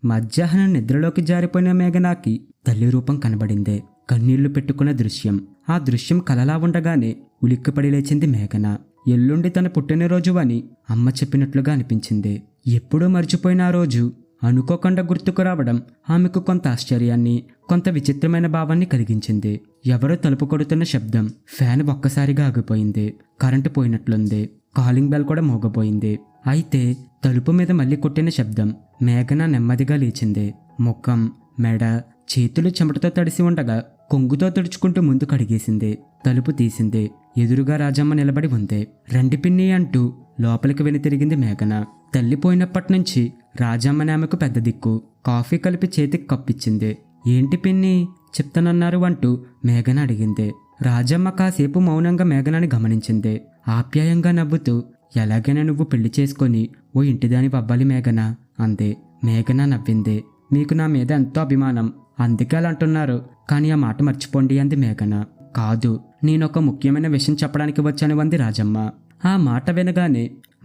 మధ్యాహ్నం నిద్రలోకి జారిపోయిన మేఘనాకి తల్లి రూపం కనబడింది. కన్నీళ్లు పెట్టుకున్న దృశ్యం. ఆ దృశ్యం కలలా ఉండగానే ఉలిక్కిపడి లేచింది మేఘన. ఎల్లుండి తన పుట్టినరోజు అని అమ్మ చెప్పినట్లుగా అనిపించింది. ఎప్పుడూ మర్చిపోయిన ఆ రోజు అనుకోకుండా గుర్తుకు రావడం ఆమెకు కొంత ఆశ్చర్యాన్ని, కొంత విచిత్రమైన భావాన్ని కలిగించింది. ఎవరో తలుపు కొడుతున్న శబ్దం. ఫ్యాన్ ఒక్కసారిగా ఆగిపోయింది. కరెంటు పోయినట్లుంది. కాలింగ్ బెల్ కూడా మోగపోయింది. అయితే తలుపు మీద మళ్ళీ కొట్టిన శబ్దం. మేఘన నెమ్మదిగా లేచింది. ముఖం, మెడ, చేతులు చెమటతో తడిసి ఉండగా కొంగుతో తుడుచుకుంటూ ముందు కడిగేసింది. తలుపు తీసింది. ఎదురుగా రాజమ్మ నిలబడి ఉంది. రండి పిన్ని అంటూ లోపలికి వెనుతిరిగింది మేఘన. తల్లిపోయినప్పటినుంచి రాజమ్మని ఆమెకు పెద్ద దిక్కు. కాఫీ కలిపి చేతికి కప్పిచ్చింది. ఏంటి పిన్ని చెప్తానన్నారు అంటూ మేఘన అడిగింది. రాజమ్మ కాసేపు మౌనంగా మేఘనని గమనించింది. ఆప్యాయంగా నవ్వుతూ, ఎలాగైనా నువ్వు పెళ్లి చేసుకొని ఓ ఇంటిదాని అవ్వాలి మేఘన అంది. మేఘన నవ్వింది. మీకు నా మీద ఎంతో అభిమానం, అందుకే అలా అంటున్నారు. కానీ ఆ మాట మర్చిపోండి అంది మేఘన. కాదు, నేనొక ముఖ్యమైన విషయం చెప్పడానికి వచ్చాను అంది రాజమ్మ. ఆ మాట వినగానే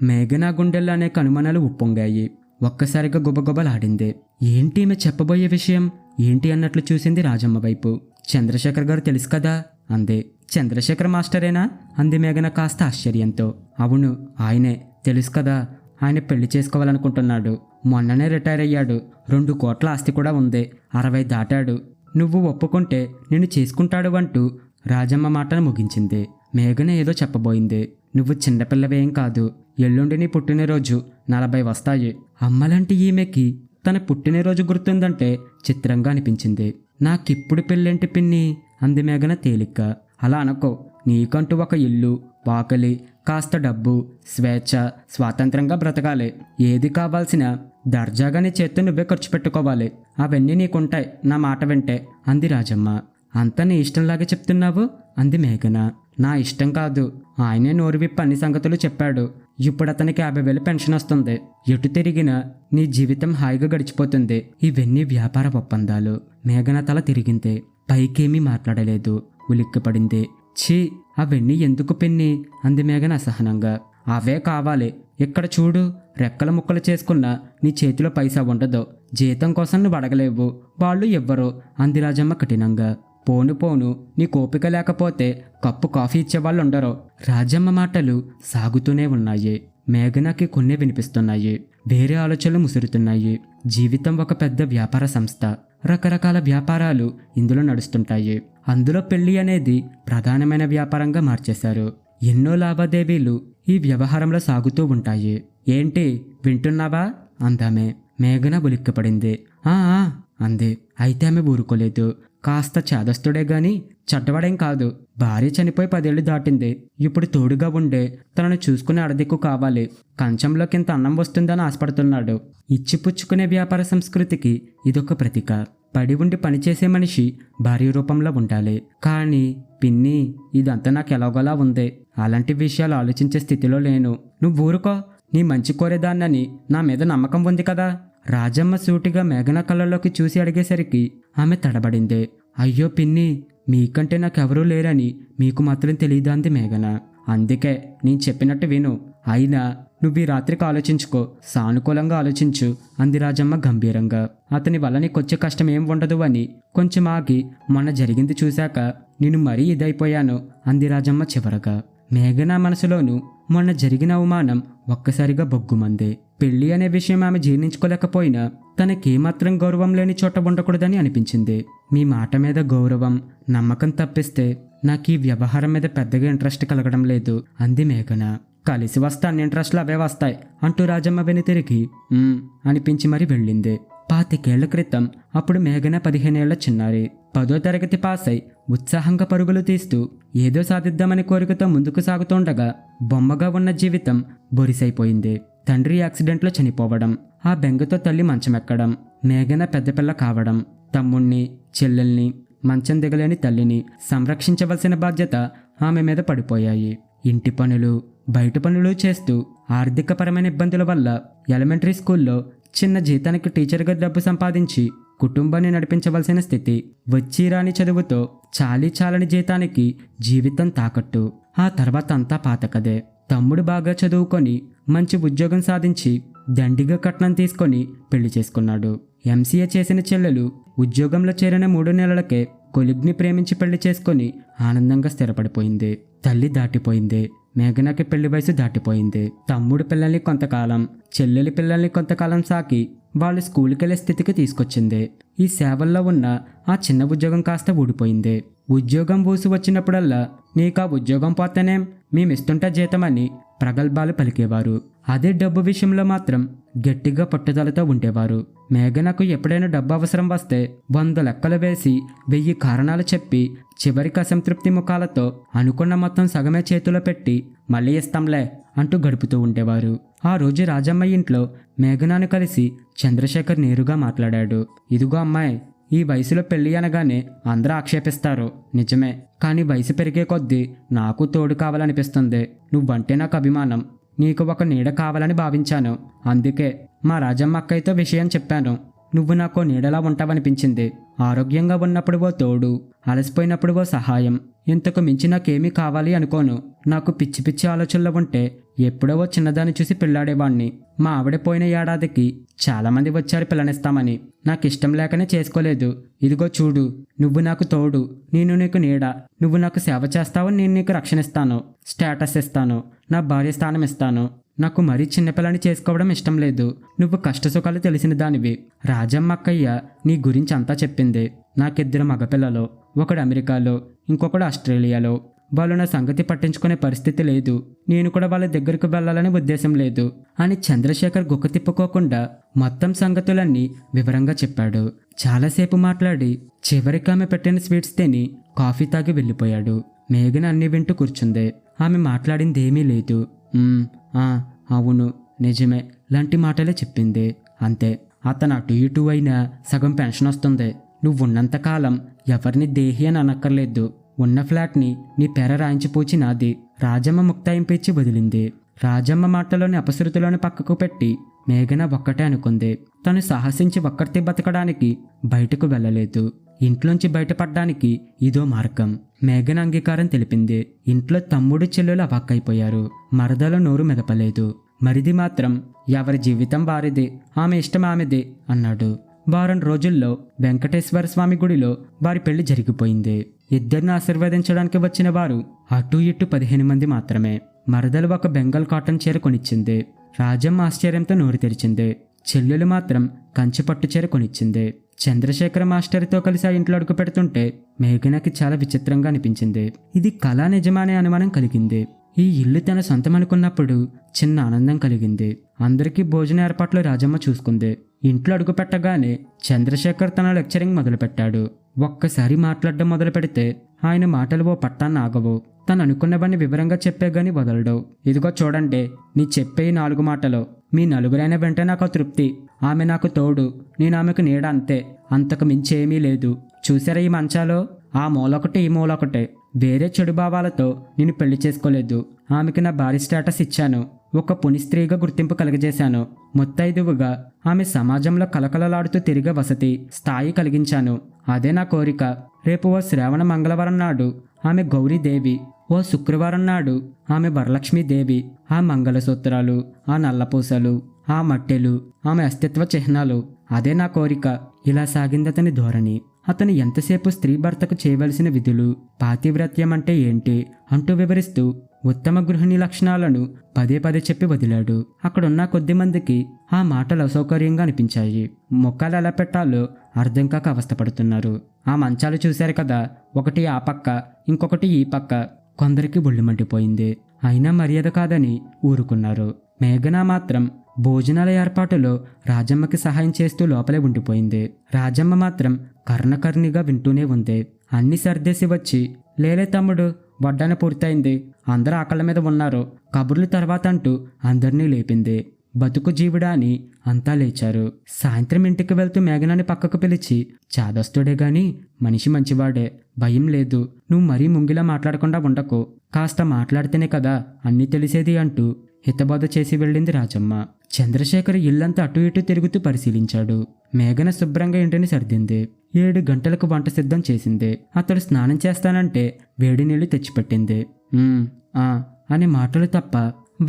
మేఘన గుండెల్లో అనేక అనుమానాలు ఉప్పొంగాయి. ఒక్కసారిగా గుబగుబలాడింది. ఏంటి ఈమె చెప్పబోయే విషయం ఏంటి అన్నట్లు చూసింది రాజమ్మ వైపు. చంద్రశేఖర్ గారు తెలుసు కదా అంది. చంద్రశేఖర్ మాస్టరేనా అంది మేఘన కాస్త ఆశ్చర్యంతో. అవును, ఆయనే. తెలుసు కదా, ఆయన పెళ్లి చేసుకోవాలనుకుంటున్నాడు. మొన్ననే రిటైర్ అయ్యాడు. 2 కోట్ల ఆస్తి కూడా ఉంది. 60 దాటాడు. నువ్వు ఒప్పుకుంటే నిన్ను చేసుకుంటాడు అంటూ రాజమ్మ మాటను ముగించింది. మేఘన ఏదో చెప్పబోయింది. నువ్వు చిన్నపిల్లవేం కాదు. ఎల్లుండి నీ పుట్టినరోజు. 40 వస్తాయి. అమ్మలాంటి ఈమెకి తన పుట్టినరోజు గుర్తుందంటే చిత్రంగా అనిపించింది. నాకిప్పుడు పెళ్ళేంటి పిన్ని అంది మేఘన తేలిగ్గా. అలా అనుకో. నీకంటూ ఒక ఇల్లు, వాకలి, కాస్త డబ్బు, స్వేచ్ఛ, స్వాతంత్రంగా బ్రతకాలి. ఏది కావాల్సినా దర్జాగా నీ చేత్తో నువ్వే ఖర్చు పెట్టుకోవాలి. అవన్నీ నీకుంటాయి నా మాట వింటే అంది రాజమ్మ. అంతా నీ ఇష్టంలాగే చెప్తున్నావు అంది మేఘన. నా ఇష్టం కాదు, ఆయనే నోరు విప్పి అన్ని సంగతులు చెప్పాడు. ఇప్పుడు అతనికి 50,000 పెన్షన్ వస్తుంది. ఎటు తిరిగినా నీ జీవితం హాయిగా గడిచిపోతుంది. ఇవన్నీ వ్యాపార ఒప్పందాలు. మేఘన తల తిరిగింది. పైకేమీ మాట్లాడలేదు. ఉలిక్కిపడింది. ఛీ, అవన్నీ ఎందుకు పిన్ని అంది మేఘన అసహనంగా. అవే కావాలి. ఇక్కడ చూడు, రెక్కల ముక్కలు చేసుకున్నా నీ చేతిలో పైసా ఉండదు. జీతం కోసం నువ్వు అడగలేవు, వాళ్ళు ఇవ్వరు అంది రాజమ్మ కఠినంగా. పోను పోను, నీ కోపిక లేకపోతే కప్పు కాఫీ ఇచ్చేవాళ్ళు ఉండరు. రాజమ్మ మాటలు సాగుతూనే ఉన్నాయి. మేఘనకి కొన్ని వినిపిస్తున్నాయి. వేరే ఆలోచనలు ముసురుతున్నాయి. జీవితం ఒక పెద్ద వ్యాపార సంస్థ. రకరకాల వ్యాపారాలు ఇందులో నడుస్తుంటాయి. అందులో పెళ్లి అనేది ప్రధానమైన వ్యాపారంగా మార్చేశారు. ఎన్నో లావాదేవీలు ఈ వ్యవహారంలో సాగుతూ ఉంటాయి. ఏంటి వింటున్నావా అందామే. మేఘన ఉలిక్కిపడింది. ఆ అంది. అయితే ఆమె ఊరుకోలేదు. కాస్త చాదస్తుడే గాని చెడ్డవాడేం కాదు. భార్య చనిపోయి 10 ఏళ్లు దాటింది. ఇప్పుడు తోడుగా ఉండే తనను చూసుకునే అడదిక్కు కావాలి. కంచంలోకి ఇంత అన్నం వస్తుందని ఆశపడుతున్నాడు. ఇచ్చిపుచ్చుకునే వ్యాపార సంస్కృతికి ఇదొక ప్రతీక. పడి ఉండి పనిచేసే మనిషి భార్య రూపంలో ఉండాలి. కానీ పిన్ని, ఇదంతా నాకు ఎలాగోలా ఉంది. అలాంటి విషయాలు ఆలోచించే స్థితిలో లేను. నువ్వు ఊరుకో. నీ మంచి కోరేదాన్నని నా మీద నమ్మకం ఉంది కదా. రాజమ్మ సూటిగా మేఘన కళ్ళలోకి చూసి అడిగేసరికి ఆమె తడబడింది. అయ్యో పిన్ని, మీకంటే నాకెవరూ లేరని మీకు మాత్రం తెలియదా అంది మేఘన. అందుకే నేను చెప్పినట్టు విను. అయినా నువ్వు ఈ రాత్రికి ఆలోచించుకో, సానుకూలంగా ఆలోచించు అంది రాజమ్మ గంభీరంగా. అతని వల్ల నీకొచ్చే కష్టం ఏం ఉండదు అని కొంచెం ఆగి, మొన్న జరిగింది చూశాక నేను మరీ ఇదైపోయాను అంది రాజమ్మ చివరగా. మేఘన మనసులోనూ మొన్న జరిగిన అవమానం ఒక్కసారిగా బొగ్గుమంది. పెళ్లి అనే విషయం ఆమె జీర్ణించుకోలేకపోయినా తనకేమాత్రం గౌరవం లేని చోట ఉండకూడదని అనిపించింది. మీ మాట మీద గౌరవం, నమ్మకం తప్పిస్తే నాకు ఈ వ్యవహారం మీద పెద్దగా ఇంట్రెస్ట్ కలగడం లేదు అంది మేఘన. కలిసి వస్తే అన్ని ఇంట్రెస్ట్లు అవే వస్తాయి అంటూ రాజమ్మ వెనుతిరిగి అనిపించి మరి వెళ్ళింది. 25 ఏళ్ల క్రితం అప్పుడు మేఘన 15 ఏళ్ల చిన్నారి. 10వ తరగతి పాస్ అయి ఉత్సాహంగా పరుగులు తీస్తూ ఏదో సాధిద్దామని కోరికతో ముందుకు సాగుతుండగా బొమ్మగా ఉన్న జీవితం బొరిసైపోయింది. తండ్రి యాక్సిడెంట్లో చనిపోవడం, ఆ బెంగతో తల్లి మంచమెక్కడం, మేఘన పెద్దపిల్ల కావడం, తమ్ముణ్ణి చెల్లెల్ని, మంచం దిగలేని తల్లిని సంరక్షించవలసిన బాధ్యత ఆమె మీద పడిపోయాయి. ఇంటి పనులు, బయట పనులు చేస్తూ ఆర్థికపరమైన ఇబ్బందుల వల్ల ఎలిమెంటరీ స్కూల్లో చిన్న జీతానికి టీచర్గా డబ్బు సంపాదించి కుటుంబాన్ని నడిపించవలసిన స్థితి. వచ్చి రాని చదువుతో చాలని జీతానికి జీవితం తాకట్టు. ఆ తర్వాత అంతా పాతకదే. తమ్ముడు బాగా చదువుకొని మంచి ఉద్యోగం సాధించి దండిగా కట్నం తీసుకొని పెళ్లి చేసుకున్నాడు. ఎంసీఏ చేసిన చెల్లెలు ఉద్యోగంలో చేరిన 3 నెలలకే కొలిగ్ని ప్రేమించి పెళ్లి చేసుకుని ఆనందంగా స్థిరపడిపోయింది. తల్లి దాటిపోయింది. మేఘనాకి పెళ్లి వయసు దాటిపోయింది. తమ్ముడు పిల్లల్ని కొంతకాలం, చెల్లెలి పిల్లల్ని కొంతకాలం సాకి వాళ్ళు స్కూల్కి వెళ్ళే స్థితికి తీసుకొచ్చింది. ఈ సేవల్లో ఉన్న ఆ చిన్న ఉద్యోగం కాస్త ఊడిపోయింది. ఉద్యోగం ఊసి వచ్చినప్పుడల్లా నీకా ఉద్యోగం పోతేనేం, మేమిస్తుంటే జీతమని ప్రగల్భాలు పలికేవారు. అదే డబ్బు విషయంలో మాత్రం గట్టిగా పట్టుదలతో ఉండేవారు. మేఘనకు ఎప్పుడైనా డబ్బు అవసరం వస్తే 100 లెక్కలు వేసి 1000 కారణాలు చెప్పి చివరికి అసంతృప్తి ముఖాలతో అనుకున్న మొత్తం సగమే చేతిలో పెట్టి మళ్ళీ ఇస్తాంలే అంటూ గడుపుతూ ఉండేవారు. ఆ రోజు రాజమ్మ ఇంట్లో మేఘనాను కలిసి చంద్రశేఖర్ నేరుగా మాట్లాడాడు. ఇదిగో అమ్మాయి, ఈ వయసులో పెళ్లి అనగానే అందరూ ఆక్షేపిస్తారు, నిజమే. కానీ వయసు పెరిగే కొద్దీ నాకు తోడు కావాలనిపిస్తుంది. నువ్వంటే నాకు అభిమానం. నీకు ఒక నీడ కావాలని భావించాను. అందుకే మా రాజమ్మ అక్కయ్యతో విషయం చెప్పాను. నువ్వు నాకు నీడలా ఉంటావనిపించింది. ఆరోగ్యంగా ఉన్నప్పుడు ఓ తోడు, అలసిపోయినప్పుడు ఓ సహాయం. ఇంతకు మించి నాకేమీ కావాలి అనుకోను. నాకు పిచ్చి పిచ్చి ఆలోచనలు ఉంటే ఎప్పుడో ఓ చిన్నదాన్ని చూసి పెళ్ళాడేవాణ్ణి. మా ఆవిడ పోయిన ఏడాదికి చాలామంది వచ్చారు పిల్లనిస్తామని. నాకు ఇష్టం లేకనే చేసుకోలేదు. ఇదిగో చూడు, నువ్వు నాకు తోడు, నేను నీకు నీడ. నువ్వు నాకు సేవ చేస్తావు, నేను నీకు రక్షణ ఇస్తాను, స్టేటస్ ఇస్తాను, నా భార్య స్థానం ఇస్తాను. నాకు మరీ చిన్నపిల్లని చేసుకోవడం ఇష్టం లేదు. నువ్వు కష్టసుఖాలు తెలిసిన దానివి. రాజమ్మ అక్కయ్య నీ గురించి అంతా చెప్పింది. నాకిద్దరు మగపిల్లలు, ఒకడు అమెరికాలో, ఇంకొకడు ఆస్ట్రేలియాలో. వాళ్ళు నా సంగతి పట్టించుకునే పరిస్థితి లేదు. నేను కూడా వాళ్ళ దగ్గరకు వెళ్ళాలని ఉద్దేశం లేదు అని చంద్రశేఖర్ గుక్క తిప్పుకోకుండా మొత్తం సంగతులన్నీ వివరంగా చెప్పాడు. చాలాసేపు మాట్లాడి చివరికి ఆమె పెట్టిన స్వీట్స్ తిని కాఫీ తాగి వెళ్ళిపోయాడు. మేఘన అన్ని వింటూ కూర్చుంది. ఆమె మాట్లాడిందేమీ లేదు. అవును, నిజమే లాంటి మాటలే చెప్పింది. అంతే. అతను అటు ఇటు అయినా సగం పెన్షన్ వస్తుంది. నువ్వున్నంతకాలం ఎవరిని దేహి అని అనక్కర్లేదు. ఉన్న ఫ్లాట్ని నీ పేర రాయించిపోచి నాది. రాజమ్మ ముక్తాయింపు ఇచ్చి వదిలింది. రాజమ్మ మాటలోని అపశృతులను పక్కకు పెట్టి మేఘన ఒక్కటే అనుకుంది. తను సాహసించి ఒక్కరితే బతకడానికి బయటకు వెళ్ళలేదు. ఇంట్లోంచి బయటపడ్డానికి ఇదో మార్గం. మేఘన అంగీకారం తెలిపింది. ఇంట్లో తమ్ముడు చెల్లెలు అవాక్కైపోయారు. మరదలో నోరు మెదపలేదు. మరిది మాత్రం ఎవరి జీవితం వారిది, ఆమె ఇష్టం ఆమెది అన్నాడు. వారం రోజుల్లో వెంకటేశ్వర స్వామి గుడిలో వారి పెళ్లి జరిగిపోయింది. ఇద్దరిని ఆశీర్వదించడానికి వచ్చిన వారు అటు ఇటు 15 మంది మాత్రమే. మరదలు ఒక బెంగాల్ కాటన్ చీర కొనిచ్చింది. రాజమ్మ ఆశ్చర్యంతో నోరు తెరిచింది. చెల్లెలు మాత్రం కంచి పట్టు చీర కొనిచ్చింది. చంద్రశేఖర మాస్టర్తో కలిసి ఆ ఇంట్లో అడుగు పెడుతుంటే మేఘనకి చాలా విచిత్రంగా అనిపించింది. ఇది కళా నిజమానే అనుమానం కలిగింది. ఈ ఇల్లు తన సొంతం అనుకున్నప్పుడు చిన్న ఆనందం కలిగింది. అందరికీ భోజన ఏర్పాట్లు రాజమ్మ చూసుకుంది. ఇంట్లో అడుగు పెట్టగానే చంద్రశేఖర్ తన లెక్చరింగ్ మొదలుపెట్టాడు. ఒక్కసారి మాట్లాడడం మొదలు పెడితే ఆయన మాటలు ఓ పట్టాన్ని ఆగవు. తను అనుకున్నవన్నీ వివరంగా చెప్పే గాని వదలడు. ఇదిగో చూడండి, నీ చెప్పే 4 మాటలు మీ నలుగురైన వెంటే నాకు తృప్తి. ఆమె నాకు తోడు, నేను ఆమెకు నీడ, అంతే. అంతకు మించేమీ లేదు. చూసారా ఈ మంచాలో? ఆ మూలొకటి ఈ మూలొకటే. వేరే చెడు భావాలతో నేను పెళ్లి చేసుకోలేదు. ఆమెకి నా భార్య స్టేటస్ ఇచ్చాను. ఒక పునిస్త్రీగా గుర్తింపు కలగజేశాను. ముత్తైదువుగా ఆమె సమాజంలో కలకలలాడుతూ తిరిగే వసతి స్థాయి కలిగించాను. అదే నా కోరిక. రేపు ఓ శ్రావణ మంగళవారం నాడు ఆమె గౌరీదేవి, ఓ శుక్రవారం నాడు ఆమె వరలక్ష్మీదేవి. ఆ మంగళసూత్రాలు, ఆ నల్లపూసలు, ఆ మట్టెలు ఆమె అస్తిత్వ చిహ్నాలు. అదే నా కోరిక. ఇలా సాగిందతని ధోరణి. అతను ఎంతసేపు స్త్రీ భర్తకు చేయవలసిన విధులు, పాతివ్రత్యం అంటే ఏంటి అంటూ వివరిస్తూ ఉత్తమ గృహిణి లక్షణాలను పదే పదే చెప్పి వదిలాడు. అక్కడున్న కొద్ది మందికి ఆ మాటలు అసౌకర్యంగా అనిపించాయి. ముఖాలు ఎలా పెట్టాలో అర్థం కాక అవస్థపడుతున్నారు. ఆ మంచాలు చూశారు కదా, ఒకటి ఆ పక్క, ఇంకొకటి ఈ పక్క. కొందరికి ఒళ్ళు మండిపోయింది. అయినా మర్యాద కాదని ఊరుకున్నారు. మేఘన మాత్రం భోజనాల ఏర్పాటులో రాజమ్మకి సహాయం చేస్తూ లోపలే ఉండిపోయింది. రాజమ్మ మాత్రం కర్ణకర్ణిగా వింటూనే ఉంది. అన్ని సర్దేసి వచ్చి, లేలే తమ్ముడు, వడ్డాన పూర్తయింది, అందరూ ఆకళ్ళ మీద ఉన్నారు, కబుర్లు తర్వాత అంటూ అందరినీ లేపింది. బతుకు జీవుడా అని అంతా లేచారు. సాయంత్రం ఇంటికి వెళ్తూ మేఘనాన్ని పక్కకు పిలిచి, చాదస్తుడే గాని మనిషి మంచివాడే, భయం లేదు. నువ్వు మరీ ముంగిలా మాట్లాడకుండా ఉండకు. కాస్త మాట్లాడితేనే కదా అన్నీ తెలిసేది అంటూ హితబోధ చేసి వెళ్ళింది రాజమ్మ. చంద్రశేఖర్ ఇల్లంతా అటు ఇటు తిరుగుతూ పరిశీలించాడు. మేఘన శుభ్రంగా ఇంటిని సర్దింది. 7 గంటలకు వంట సిద్ధం చేసింది. అతడు స్నానం చేస్తానంటే వేడి నీళ్లు తెచ్చిపెట్టింది. అనే మాటలు తప్ప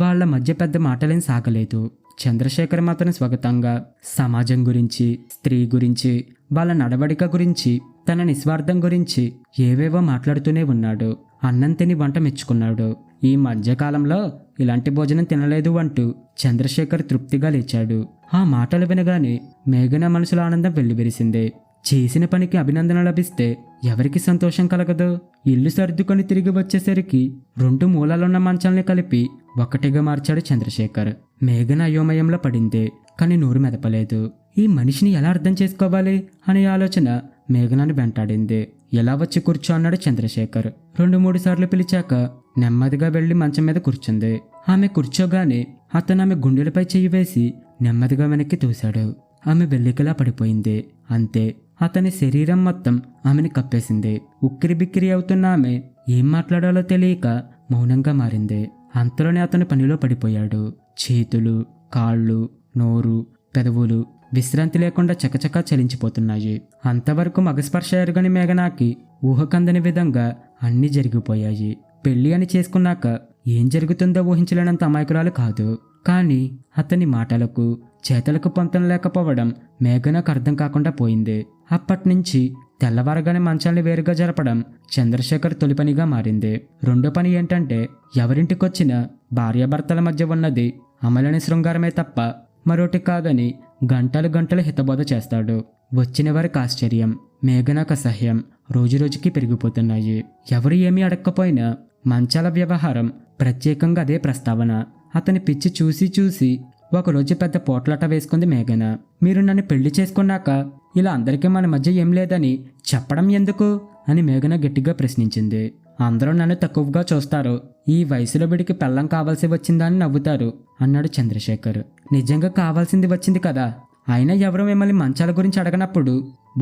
వాళ్ల మధ్య పెద్ద మాటలేం సాగలేదు. చంద్రశేఖర్ మాత్రం స్వాగతంగా సమాజం గురించి, స్త్రీ గురించి, వాళ్ళ నడవడిక గురించి, తన నిస్వార్థం గురించి ఏవేవో మాట్లాడుతూనే ఉన్నాడు. అన్నం తిని వంట మెచ్చుకున్నాడు. ఈ మధ్యకాలంలో ఇలాంటి భోజనం తినలేదు అంటూ చంద్రశేఖర్ తృప్తిగా లేచాడు. ఆ మాటలు వినగానే మేఘన మనసులో ఆనందం వెల్లివిరిసింది. చేసిన పనికి అభినందన లభిస్తే ఎవరికి సంతోషం కలగదు? ఇల్లు సర్దుకొని తిరిగి వచ్చేసరికి 2 మూలలున్న మంచాల్ని కలిపి ఒకటిగా మార్చాడు చంద్రశేఖర్. మేఘన అయోమయంలో పడింది, కానీ నోరు మెదపలేదు. ఈ మనిషిని ఎలా అర్థం చేసుకోవాలి అనే ఆలోచన మేఘనాన్ని వెంటాడింది. ఎలా వచ్చి కూర్చో అన్నాడు చంద్రశేఖర్. 2-3 సార్లు పిలిచాక నెమ్మదిగా వెళ్లి మంచం మీద కూర్చుంది. ఆమె కూర్చోగానే అతను ఆమె గుండెలపై చెయ్యి వేసి నెమ్మదిగా వెనక్కి తోశాడు. ఆమె వెల్లికలా పడిపోయింది. అంతే, అతని శరీరం మొత్తం ఆమెని కప్పేసింది. ఉక్కిరి బిక్కిరి అవుతున్న ఆమె ఏం మాట్లాడాలో తెలియక మౌనంగా మారింది. అంతలోనే అతను పనిలో పడిపోయాడు. చేతులు, కాళ్ళు, నోరు, పెదవులు విశ్రాంతి లేకుండా చకచకా చలించిపోతున్నాయి. అంతవరకు మగస్పర్శ ఎరుగని మేఘనాకి ఊహకందని విధంగా అన్నీ జరిగిపోయాయి. పెళ్లి అని చేసుకున్నాక ఏం జరుగుతుందో ఊహించలేనంత అమాయకురాలు కాదు. కానీ అతని మాటలకు, చేతలకు పొంతం లేకపోవడం మేఘనకు అర్థం కాకుండా పోయింది. అప్పట్నుంచి తెల్లవారగానే మంచాల్ని వేరుగా జరపడం చంద్రశేఖర్ తొలి పనిగా మారింది. రెండో పని ఏంటంటే, ఎవరింటికొచ్చినా భార్యాభర్తల మధ్య ఉన్నది అమలని శృంగారమే తప్ప మరోటి కాదని గంటలు గంటలు హితబోధ చేస్తాడు. వచ్చిన వారికి ఆశ్చర్యం, మేఘనకు అసహ్యం రోజురోజుకి పెరిగిపోతున్నాయి. ఎవరు ఏమీ అడక్కపోయినా మంచాల వ్యవహారం, ప్రత్యేకంగా అదే ప్రస్తావన. అతని పిచ్చి చూసి చూసి ఒకరోజు పెద్ద పోట్లాట వేసుకుంది మేఘన. మీరు నన్ను పెళ్లి చేసుకున్నాక ఇలా అందరికీ మన మధ్య ఏం లేదని చెప్పడం ఎందుకు అని మేఘన గట్టిగా ప్రశ్నించింది. అందరూ నన్ను తక్కువగా చూస్తారు, ఈ వయసులో వీడికి పెళ్ళం కావాల్సి వచ్చిందని నవ్వుతారు అన్నాడు చంద్రశేఖర్. నిజంగా కావాల్సింది వచ్చింది కదా, అయినా ఎవరో మిమ్మల్ని మంచాల గురించి అడగనప్పుడు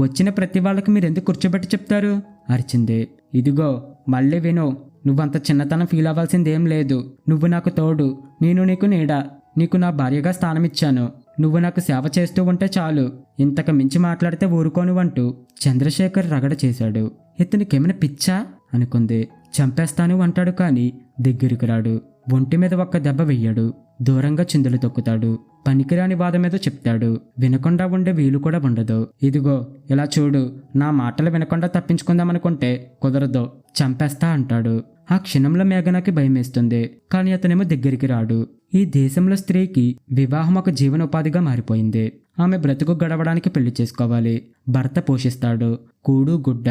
వచ్చిన ప్రతి వాళ్ళకి మీరెందుకు కూర్చోబెట్టి చెప్తారు అరిచింది. ఇదిగో మళ్ళీ విను, నువ్వంత చిన్నతనం ఫీల్ అవ్వాల్సిందేం లేదు. నువ్వు నాకు తోడు, నేను నీకు నీడ. నీకు నా భార్యగా స్థానమిచ్చాను. నువ్వు నాకు సేవ చేస్తూ ఉంటే చాలు, ఇంతకు మించి మాట్లాడితే ఊరుకోను అంటూ చంద్రశేఖర్ రగడ చేశాడు. ఇతనికేమైనా పిచ్చా అనుకుంది. చంపేస్తాను అంటాడు కానీ దగ్గరికి రాడు. ఒంటి మీద ఒక్క దెబ్బ వెయ్యడు. దూరంగా చిందులు తొక్కుతాడు. పనికిరాని వాదమేదో చెప్తాడు. వినకుండా ఉండే వీలు కూడా ఉండదు. ఇదిగో ఇలా చూడు, నా మాటలు వినకుండా తప్పించుకుందామనుకుంటే కుదరదు, చంపేస్తా అంటాడు. ఆ క్షణంలో మేఘనకి భయమేస్తుంది. కానీ అతనేమో దగ్గరికి రాడు. ఈ దేశంలో స్త్రీకి వివాహం ఒక జీవనోపాధిగా మారిపోయింది. ఆమె బ్రతుకు గడవడానికి పెళ్లి చేసుకోవాలి. భర్త పోషిస్తాడు, కూడు గుడ్డ,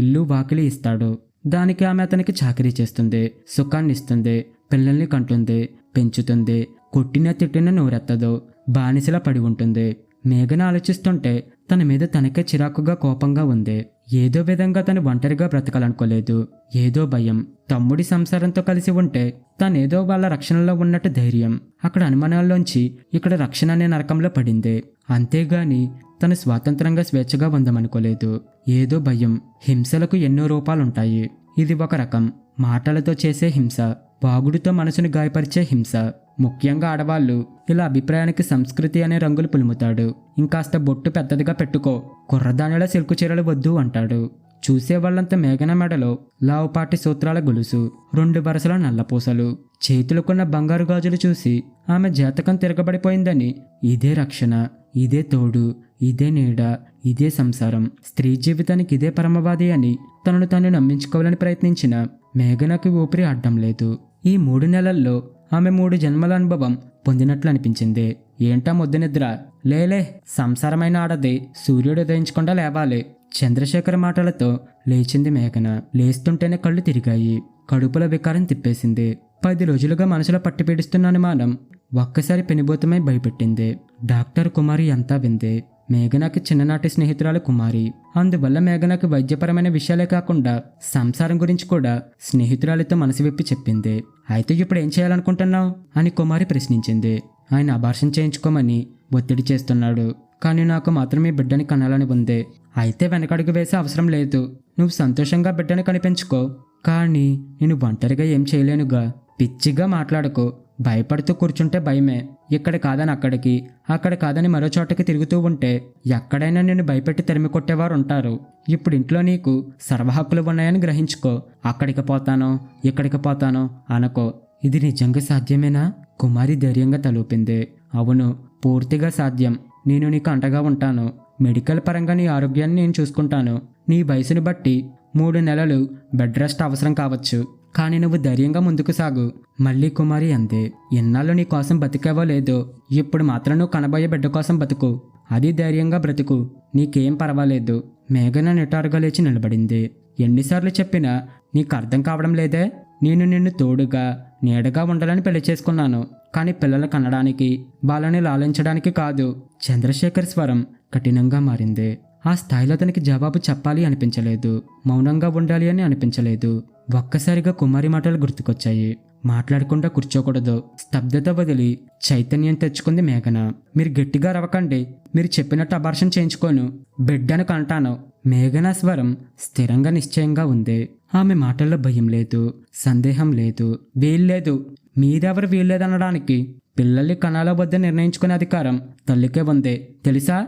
ఇల్లు వాకిలి ఇస్తాడు. దానికి ఆమె అతనికి చాకరీ చేస్తుంది, సుఖాన్నిస్తుంది, పిల్లల్ని కంటుంది, పెంచుతుంది. కొట్టినా తిట్టినా నోరెత్తదు, బానిసలా పడి ఉంటుంది. మేఘన ఆలోచిస్తుంటే తన మీద తనకే చిరాకుగా కోపంగా ఉంది. ఏదో విధంగా తను ఒంటరిగా బ్రతకాలనుకోలేదు. ఏదో భయం. తమ్ముడి సంసారంతో కలిసి ఉంటే తనేదో వాళ్ళ రక్షణలో ఉన్నట్టు ధైర్యం. అక్కడ అనుమానాల్లోంచి ఇక్కడ రక్షణ అనే నరకంలో పడింది. అంతేగాని తను స్వాతంత్రంగా స్వేచ్ఛగా ఉందామనుకోలేదు. ఏదో భయం. హింసలకు ఎన్నో రూపాలుంటాయి. ఇది ఒక రకం. మాటలతో చేసే హింస, వాగుడుతో మనసును గాయపరిచే హింస. ముఖ్యంగా ఆడవాళ్ళు ఇలా అభిప్రాయానికి సంస్కృతి అనే రంగులు పులుముతాడు. ఇంకాస్త బొట్టు పెద్దదిగా పెట్టుకో, కుర్రదానిలా సిల్కు చీరలు వద్దు అంటాడు. చూసేవాళ్లంతా మేఘన మెడలో లావుపాటి సూత్రాల గొలుసు, 2 వరుసల నల్లపూసలు, చేతులకున్న బంగారు గాజులు చూసి ఆమె జాతకం తిరగబడిపోయిందని, ఇదే రక్షణ, ఇదే తోడు, ఇదే నీడ, ఇదే సంసారం, స్త్రీ జీవితానికి ఇదే పరమవాది అని తనను తాను నమ్మించుకోవాలని ప్రయత్నించిన మేఘనకి ఊపిరి ఆడడం లేదు. ఈ 3 నెలల్లో ఆమె 3 జన్మల అనుభవం పొందినట్లు అనిపించింది. ఏంటా ముద్దు నిద్ర, లేలే, సంసారమైన ఆడది సూర్యుడు ఉదయించకుండా లేవాలి. చంద్రశేఖర్ మాటలతో లేచింది మేఘన. లేస్తుంటేనే కళ్ళు తిరిగాయి. కడుపుల వికారం తిప్పేసింది. 10 రోజులుగా మనసులో పట్టి పీడిస్తున్న అనుమానం ఒక్కసారి పెనుభూతమై భయపెట్టింది. డాక్టర్ కుమారి అంతా వింది. మేఘనకి చిన్ననాటి స్నేహితురాలు కుమారి. అందువల్ల మేఘనకి వైద్యపరమైన విషయాలే కాకుండా సంసారం గురించి కూడా స్నేహితురాలితో మనసు విప్పి చెప్పింది. అయితే ఇప్పుడు ఏం చేయాలనుకుంటున్నావు అని కుమారి ప్రశ్నించింది. ఆయన అబార్షన్ చేయించుకోమని ఒత్తిడి చేస్తున్నాడు. కానీ నాకు మాత్రం ఈ బిడ్డని కనాలని ఉంది. అయితే వెనకడుగు వేసే అవసరం లేదు. నువ్వు సంతోషంగా బిడ్డని కనిపించుకో. కానీ నేను ఒంటరిగా ఏం చేయలేనుగా. పిచ్చిగా మాట్లాడకు. భయపడుతూ కూర్చుంటే భయమే. ఇక్కడ కాదని అక్కడికి, అక్కడ కాదని మరో చోటకి తిరుగుతూ ఉంటే ఎక్కడైనా నేను భయపెట్టి తరిమి కొట్టేవారు ఉంటారు. ఇప్పుడు ఇంట్లో నీకు సర్వహక్కులు ఉన్నాయని గ్రహించుకో. అక్కడికి పోతానో ఇక్కడికి పోతానో అనుకో. ఇది నిజంగా సాధ్యమేనా? కుమారి ధైర్యంగా తలూపింది. అవును, పూర్తిగా సాధ్యం. నేను నీకు అండగా ఉంటాను. మెడికల్ పరంగా నీ ఆరోగ్యాన్ని నేను చూసుకుంటాను. నీ వయసును బట్టి 3 నెలలు బెడ్ రెస్ట్ అవసరం కావచ్చు. కానీ నువ్వు ధైర్యంగా ముందుకు సాగు. మళ్ళీ కుమారి అందే. ఎన్నాళ్ళు నీ కోసం బతికావో లేదో, ఇప్పుడు మాత్రం నువ్వు కనబోయే బిడ్డ కోసం బతుకు. అది ధైర్యంగా బ్రతుకు. నీకేం పర్వాలేదు. మేఘన నిటారుగా లేచి నిలబడింది. ఎన్నిసార్లు చెప్పినా నీకు అర్థం కావడం లేదే? నేను నిన్ను తోడుగా నీడగా ఉండాలని పెళ్లి చేసుకున్నాను. కానీ పిల్లలు కనడానికి, వాళ్ళని లాలించడానికి కాదు. చంద్రశేఖర్ స్వరం కఠినంగా మారింది. ఆ స్థాయిలో అతనికి జవాబు చెప్పాలి అనిపించలేదు. మౌనంగా ఉండాలి అని అనిపించలేదు. ఒక్కసారిగా కుమారి మాటలు గుర్తుకొచ్చాయి. మాట్లాడకుండా కూర్చోకూడదు. స్తబ్దత వదిలి చైతన్యం తెచ్చుకుంది మేఘన. మీరు గట్టిగా రవకండి. మీరు చెప్పినట్టు అబార్షన్ చేయించుకోను. బిడ్డను కంటాను. మేఘన స్వరం స్థిరంగా నిశ్చయంగా ఉంది. ఆమె మాటల్లో భయం లేదు, సందేహం లేదు. వీల్లేదు. మీరెవరు వీల్లేదనడానికి? పిల్లల్ని కనాలో వద్ద నిర్ణయించుకునే అధికారం తల్లికే ఉంది, తెలుసా?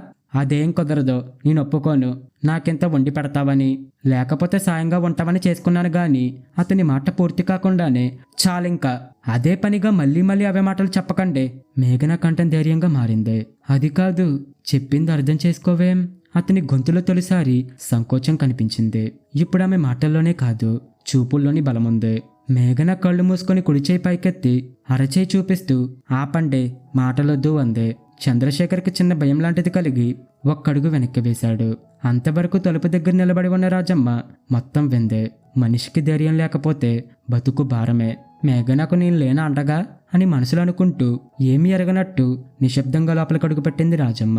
అదేం కుదరదు. నేను ఒప్పుకోను. నాకెంత వండి పెడతావని, లేకపోతే సాయంగా ఉంటావని చేసుకున్నాను గాని అతని మాట పూర్తి కాకుండానే చాలింకా. అదే పనిగా మళ్ళీ మళ్ళీ అవే మాటలు చెప్పకండి. మేఘన కంఠం ధైర్యంగా మారింది. అది కాదు, చెప్పింది అర్థం చేసుకోవేం? అతని గొంతులో తొలిసారి సంకోచం కనిపించింది. ఇప్పుడు ఆమె మాటల్లోనే కాదు, చూపుల్లోని బలముంది. మేఘన కళ్ళు మూసుకొని కుడిచేయి పైకెత్తి అరచేయి చూపిస్తూ ఆపండే, మాటలొద్దు అందే. చంద్రశేఖర్కి చిన్న భయం లాంటిది కలిగి ఒక్కడుగు వెనక్కి వేశాడు. అంతవరకు తలుపు దగ్గర నిలబడి ఉన్న రాజమ్మ మొత్తం విందే. మనిషికి ధైర్యం లేకపోతే బతుకు భారమే. మేఘనకు నేను లేనా అండగా అని మనసులో అనుకుంటూ ఏమీ ఎరగనట్టు నిశ్శబ్దంగా లోపలికి అడుగు పెట్టింది రాజమ్మ.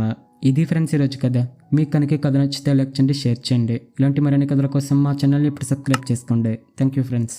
ఇది ఫ్రెండ్స్ ఈరోజు కథ. మీకు కనుక కథ నచ్చితే లైక్ చేయండి, షేర్ చేయండి. ఇలాంటి మరిన్ని కథల కోసం మా ఛానల్ని ఇప్పుడు సబ్స్క్రైబ్ చేసుకోండి. Thank you friends.